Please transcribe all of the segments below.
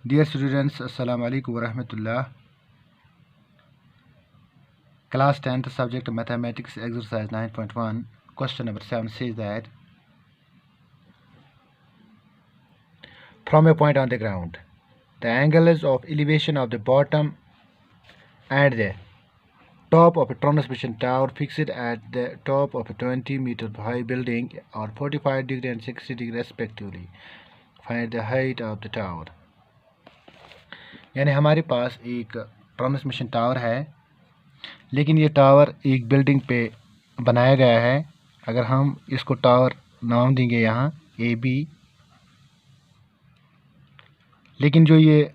Dear students, Assalamu alaikum wa rahmatullah. Class 10th subject Mathematics exercise 9.1 question number 7 says that from a point on the ground, the angles of elevation of the bottom and the top of a transmission tower fixed at the top of a 20-meter high building are 45 degree and 60 degree respectively. Find the height of the tower. यानी हमारे पास एक transmission tower है, लेकिन ये tower एक building पे बनाया गया है। अगर हम इसको टावर नाम देंगे यहाँ AB, लेकिन जो ये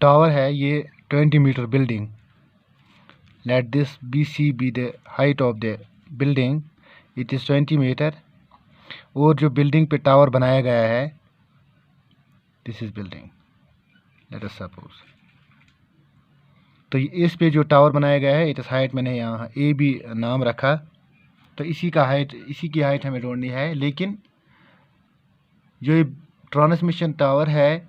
टावर है ये 20 metre building, let this BC be the height of the building, it is 20 metre. और जो बिल्डिंग पे टावर बनाया गया है, this is building, let us suppose. तो इस पे जो टावर बनाया गया है, इट इस हाइट मैंने यहाँ AB नाम रखा, तो इसी की हाइट हमें ढूंढनी है। लेकिन जो ये ट्रांसमिशन टावर है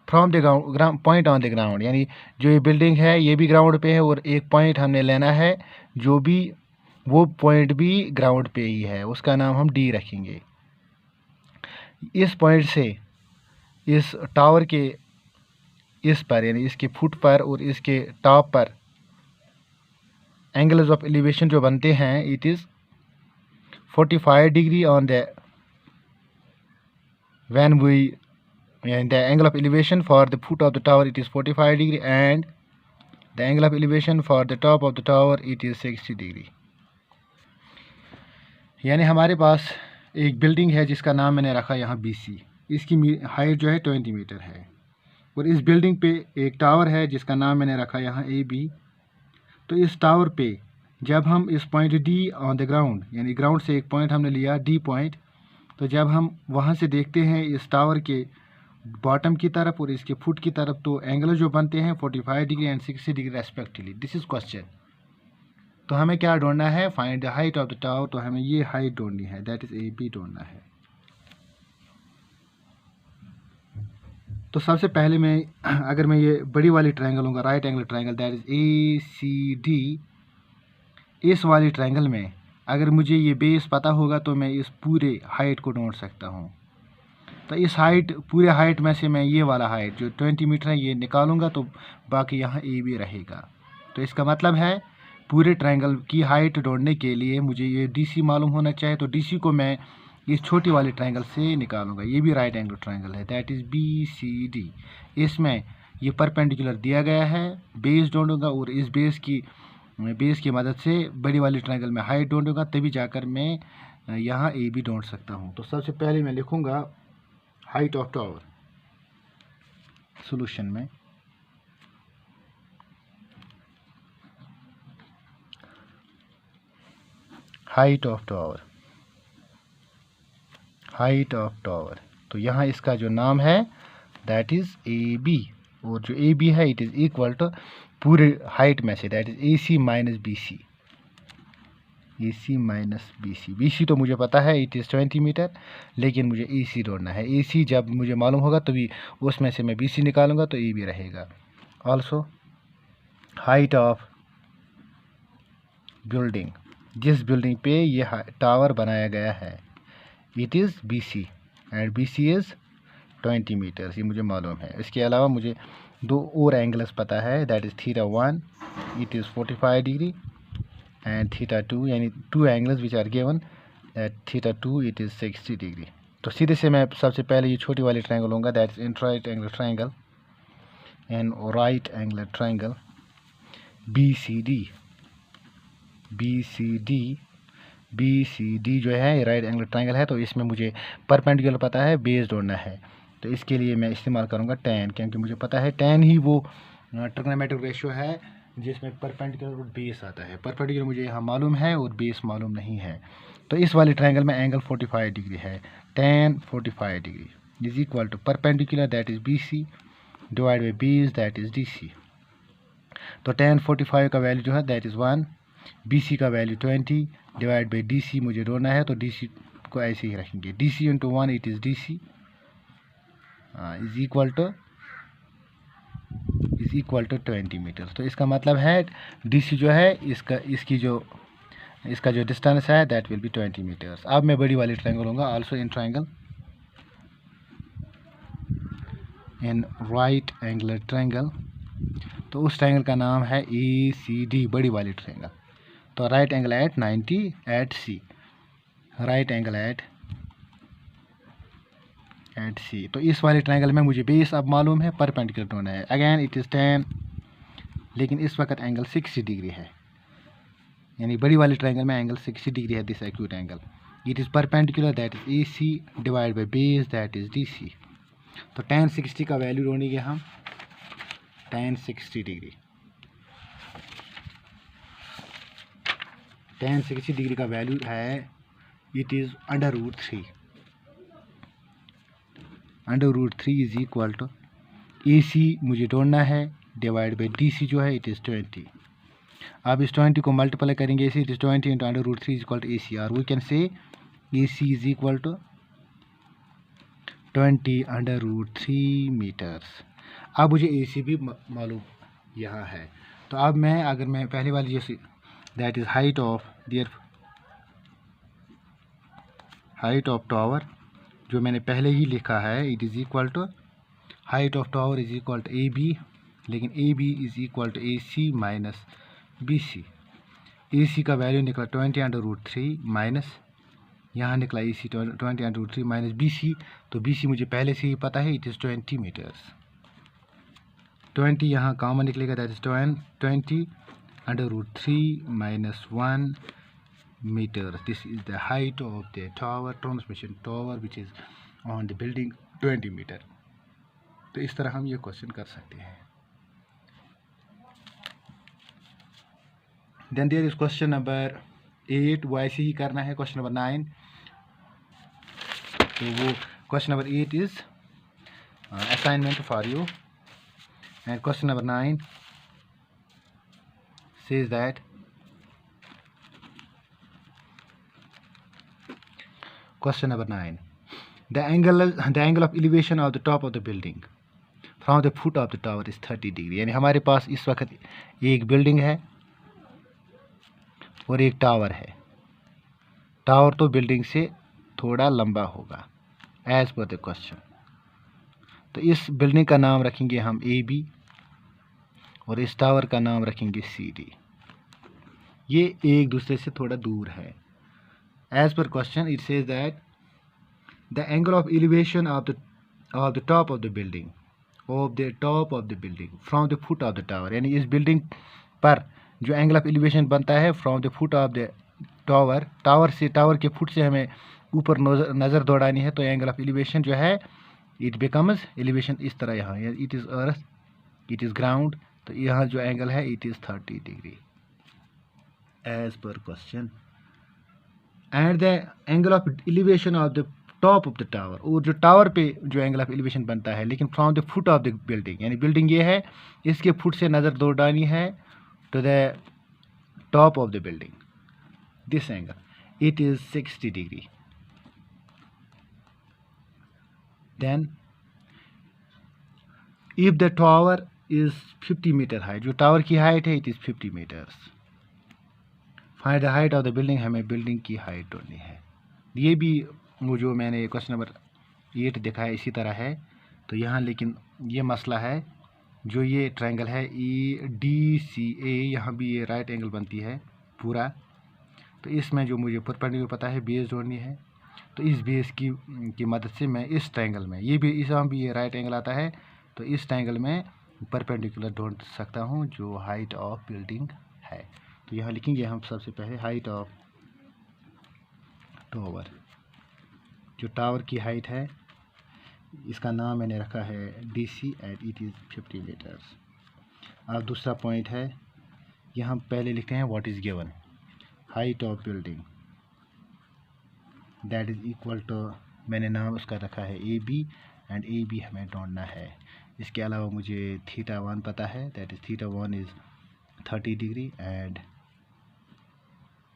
from the ground point on the ground, यानी जो ये बिल्डिंग है ये भी ग्राउंड पे है और एक पॉइंट हमने लेना है जो भी वो पॉइंट भी ग्राउंड पे ही है, उसका नाम हम D रखेंगे। इस पॉइंट से इस टावर के इस पर, यानी इसके फुट पर और इसके टॉप पर एंगल्स ऑफ एलिवेशन जो बनते हैं, it is 45 degree on the when we and the angle of elevation for the foot of the tower it is 45 degree and the angle of elevation for the top of the tower it is 60 degree। यानी हमारे पास एक building है जिसका नाम मैंने रखा यहाँ BC, इसकी हाइट जो है 20 मीटर है, और इस बिल्डिंग पे एक टावर है जिसका नाम मैंने रखा यहाँ AB। तो इस टावर पे जब हम इस point D on the ground, यानी ग्राउंड से एक पॉइंट हमने लिया D पॉइंट, तो जब हम वहाँ से देखते हैं इस टावर के बॉटम की तरफ और इसके फुट की तरफ, तो एंगल जो बनते हैं 45 degree and 60 degree respectively. This is question. तो हमें क्या ढूंढना है? Find the height of the tower. तो हमें ये हाइट ढूंढनी है, दैट इज़ AB ढूंढना है। तो सबसे पहले अगर मैं ये बड़ी वाली ट्रायंगल लूँगा, right angle triangle, that is ACD, इस वाली ट्रायंगल में अगर मुझे ये बेस पता होगा तो मैं इस पूरे हाइट को ढूंढ सकता हूँ। तो इस हाइट, पूरे हाइट में से मैं ये वाला हाइट जो 20 मीटर है ये निकालूंगा, तो बाकी यहाँ AB रहेगा। तो इसका मतलब है पूरे ट्रायंगल की हाइट ढूंढने के लिए मुझे ये DC मालूम होना चाहिए। तो DC को मैं इस छोटी वाली ट्रायंगल से निकालूंगा। ये भी राइट एंगल ट्रायंगल है, दैट इज़ BCD। इसमें ये परपेंडिकुलर दिया गया है, बेस ढूंढूंगा और इस बेस की मदद से बड़ी वाली ट्रायंगल में हाइट ढूंढूंगा, तभी जाकर मैं यहाँ AB ढूंढ सकता हूँ। तो सबसे पहले मैं लिखूँगा हाइट ऑफ टावर सॉल्यूशन में। Height of tower, height of tower, तो यहाँ इसका जो नाम है दैट इज़ AB, और जो AB है इट इज़ इक्वल टू पूरे हाइट में से, that is AC minus BC। AC minus BC, BC तो मुझे पता है इट इज़ 20 मीटर, लेकिन मुझे AC ढूंढना है। AC जब मुझे मालूम होगा तभी उसमें से मैं BC निकालूंगा, तो AB रहेगा। ऑल्सो हाइट ऑफ बिल्डिंग, जिस बिल्डिंग पे ये टावर बनाया गया है, it is BC and BC is 20 metres, ये मुझे मालूम है। इसके अलावा मुझे दो और एंगल्स पता है, that is θ1 it is 45 degree and θ2, यानी two angles which are given, that θ2 it is 60 degree. तो सीधे से मैं सबसे पहले ये छोटी वाली ट्रायंगल लूँगा, that is right angle triangle and right angle triangle BCD जो है राइट एंगल ट्रायंगल है। तो इसमें मुझे परपेंडिकुलर पता है, बेस ढूंढना है। तो इसके लिए मैं इस्तेमाल करूँगा tan, क्योंकि मुझे पता है tan ही वो ट्रिग्नोमेट्रिक रेशियो है जिसमें परपेंडिकुलर और बेस आता है। परपेंडिकुलर मुझे यहाँ मालूम है और बेस मालूम नहीं है। तो इस वाली ट्रायंगल में एंगल 45 डिग्री है, tan 45 degree is equal to perpendicular that is BC divide by base that is DC। तो tan 45 का वैल्यू जो है दैट इज़ 1, BC का वैल्यू 20 डिवाइड बाई DC मुझे ढूंढना है, तो DC को ऐसे ही रखेंगे, DC into 1 it is DC, is equal to 20 metre. तो इसका मतलब है DC जो है इसका जो डिस्टेंस है दैट विल बी 20 मीटर्स। अब मैं बड़ी वाली ट्रायंगल लूँगा, also in right angular triangle. तो उस ट्रायंगल का नाम है ACD, बड़ी वाली ट्रायंगल। तो right angle at 90 at C, right angle at C। तो इस वाले ट्रायंगल में मुझे बेस अब मालूम है, परपेंडिकुलर ढूंढना है। अगेन इट इज़ 10, लेकिन इस वक्त एंगल 60 डिग्री है, यानी बड़ी वाली ट्रायंगल में एंगल 60 डिग्री है, this acute angle. It is perpendicular that is AC divide by base that is DC। तो tan 60 का वैल्यू ढूंढेंगे हम, tan 60 डिग्री। tan 60 डिग्री का वैल्यू है, it is √3। √3 is equal to AC मुझे ढूंढना है डिवाइड बाई DC जो है इट इज़ 20। अब इस 20 को मल्टीप्लाई करेंगे इसे, it is 20 into √3 is equal to AC, और we can say AC is equal to 20 √3 metres. अब मुझे AC भी मालूम यहाँ है। तो अब अगर मैं पहले वाली जैसे that is height of tower जो मैंने पहले ही लिखा है, it is equal to height of tower is equal to AB, लेकिन AB is equal to AC minus BC। AC का वैल्यू निकला 20 √3 माइनस, यहाँ निकला AC 20 √3 माइनस BC। तो BC मुझे पहले से ही पता है, इट इज़ 20 मीटर्स। 20 यहाँ कॉमन निकलेगा, that is 20 √3 minus 1 metre. This is the height of the tower, transmission tower which is on the building 20 metre. तो इस तरह हम ये क्वेश्चन कर सकते हैं। Then there is question number 8, वो ऐसे ही करना है। क्वेश्चन नंबर 9, तो वो question number 8 is assignment for you, and question number 9 says that question number 9, the angle of elevation of the top of the building from the foot of the tower is 30 degree. यानी हमारे पास इस वक्त एक building है और एक tower है। Tower तो बिल्डिंग से थोड़ा लंबा होगा एज पर द क्वेश्चन। तो इस बिल्डिंग का नाम रखेंगे हम AB और इस टावर का नाम रखेंगे CD। ये एक दूसरे से थोड़ा दूर है। As per question it says that the angle of elevation of the top of the building from the foot of the tower, यानी इस बिल्डिंग पर जो एंगल ऑफ एलिवेशन बनता है from the foot of the tower के foot से हमें ऊपर नज़र दौड़ानी है। तो एंगल ऑफ एलिवेशन जो है इट बिकम्स एलिवेशन इस तरह, यहाँ it is earth, it is ground, तो यहाँ जो एंगल है it is 30 degree as per question. And the angle of elevation of the top of the tower, और जो टावर पे जो एंगल ऑफ एलिवेशन बनता है लेकिन from the foot of the building, यानी बिल्डिंग ये है, इसके फुट से नज़र दौड़ानी है to the top of the building, this angle it is 60 degree. Then if the tower is 50 metre height, जो टावर की हाइट है it is 50 metres. Find the height of the building, हमें बिल्डिंग की height ढूंढनी है। ये भी वो जो मैंने क्वेश्चन नंबर 8 देखा है इसी तरह है। तो यहाँ लेकिन ये मसला है, जो ये ट्रायंगल है EDCA, यहाँ भी ये राइट एंगल बनती है पूरा। तो इसमें जो मुझे परपेंडिकुलर पता है बेस ढूंढनी है, तो इस बेस की मदद से मैं इस ट्रायंगल में इसमें भी ये राइट एंगल आता है, तो इस ट्रायंगल में परपेंडिकुलर ढूंढ सकता हूँ जो हाइट ऑफ बिल्डिंग है। तो यहाँ लिखेंगे हम सबसे पहले हाइट ऑफ टावर, जो टावर की हाइट है इसका नाम मैंने रखा है DC and it is 50 metres. अब दूसरा पॉइंट है, यहाँ पहले लिखते हैं what is given, height of building that is equal to, मैंने नाम उसका रखा है AB एंड AB हमें ढूंढना है। इसके अलावा मुझे θ1 पता है, that is θ1 is 30 degree and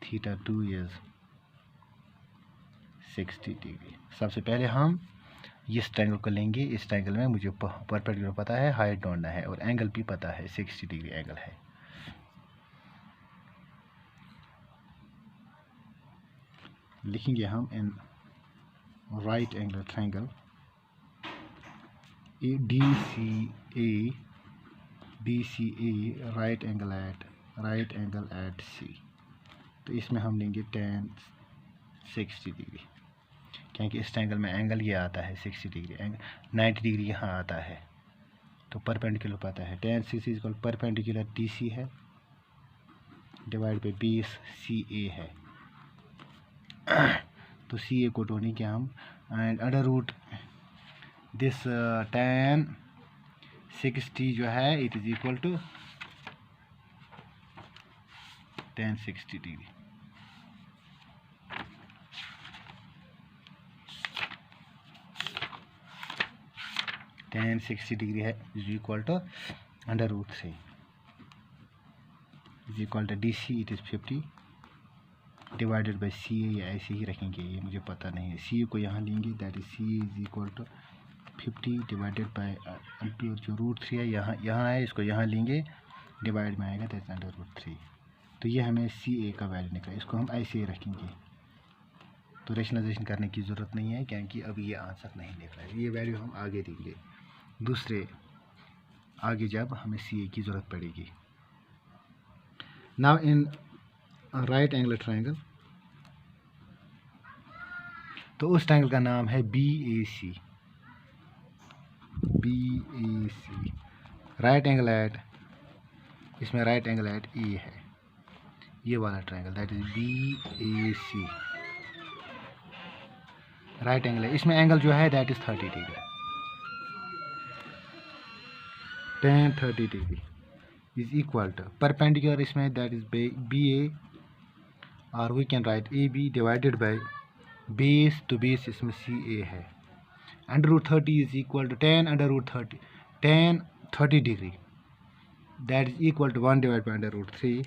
θ2 is 60 degree. सबसे पहले हम इस ट्रायंगल को लेंगे, इस ट्रायंगल में मुझे परपेंडिकुलर पता है, हाइट ढूंढना है और एंगल भी पता है, 60 डिग्री एंगल है। लिखेंगे हम in right angle triangle DCA right angle at C। तो इसमें हम लेंगे tan 60 डिग्री, क्योंकि इस ट्रायंगल में एंगल ये आता है 60 डिग्री, 90 डिग्री यहाँ आता है। तो परपेंडिकुलर पता है, tan 60 इक्वल परपेंडिकुलर DC है डिवाइड बाई बेस CA है। तो CA को ढूंढेंगे हम, and under root this tan 60 जो है it is equal to tan 60 degree. tan 60 degree है is equal to under root 3 is equal to DC it is 50 divided by CA, या ऐसे ही रखेंगे, ये मुझे पता नहीं है। CA को यहाँ लेंगे, that is CA is equal to 50 divided by जो रूट 3 है, यहाँ है, इसको यहाँ लेंगे, डिवाइड में आएगा दैट अंडर रूट 3। तो ये हमें CA का वैल्यू निकला, इसको हम ऐसे ही रखेंगे। तो रेशनलाइजेशन करने की ज़रूरत नहीं है, क्योंकि अभी ये आंसर नहीं निकला है, ये वैल्यू हम आगे देंगे आगे जब हमें CA की ज़रूरत पड़ेगी। Now in right angle triangle, तो उस ट्रायंगल का नाम है BAC। राइट एंगल एट, इसमें राइट एंगल एट A है, ये वाला triangle that is BAC right angle है। इसमें एंगल जो है that is 30 degree, tan 30 degree is equal to perpendicular, इसमें दैट इज BA, और we can write AB divided by base, तो बेस इसमें CA है। Under root 30 is equal to tan under root 30, tan 30 degree that is equal to 1 divide by under root 3 is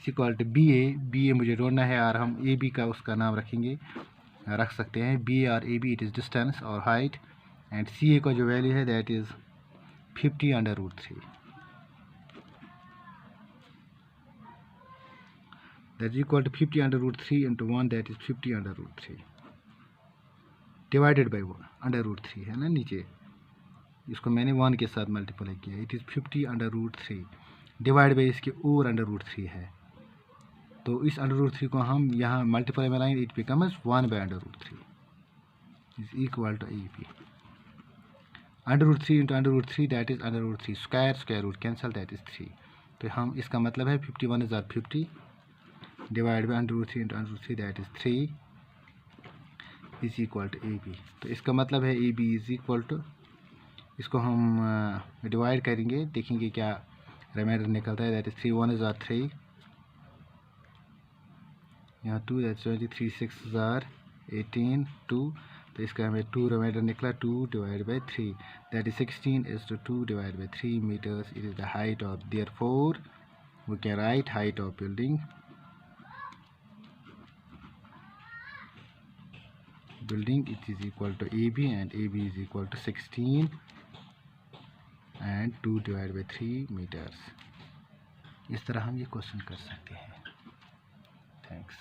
equal to BA मुझे ढूंढना है, और हम AB का उसका नाम रख सकते हैं BA और AB, इट इज़ डिस्टेंस और हाइट, एंड CA का जो वैल्यू है that is 50 under root 3, that is equal to 50 under root 3 into 1, that is 50 under root 3 divided by 1 under root 3 है ना नीचे, इसको मैंने 1 के साथ मल्टीप्लाई किया, it is 50 under root 3 divide by इसके और अंडर रूट 3 है। तो इस अंडर रूट 3 को हम यहाँ मल्टीप्लाई में लाएंगे, it becomes 1 by under root 3 is equal to AB। Under root 3 into under root 3 that is under root 3 square root cancel, that is 3। तो हम इसका मतलब है 51 is 50 divide by under root 3 into under root 3 that is 3 is equal to AB। तो इसका मतलब है AB is equal to, इसको हम डिवाइड करेंगे, देखेंगे क्या रिमाइंडर निकलता है, दैट इज 3 1 इज 3, यहाँ 2 दैट 23 6 18 2, तो इसका हमें 2 रिमाइंडर निकला, 2 divide by 3 that is 16 is to 2 divide by 3 metres, it is the height of, therefore we can write height of building it is equal to AB, and AB is equal to 16 and 2 divided by 3 meters। इस तरह हम ये question कर सकते हैं। Thanks.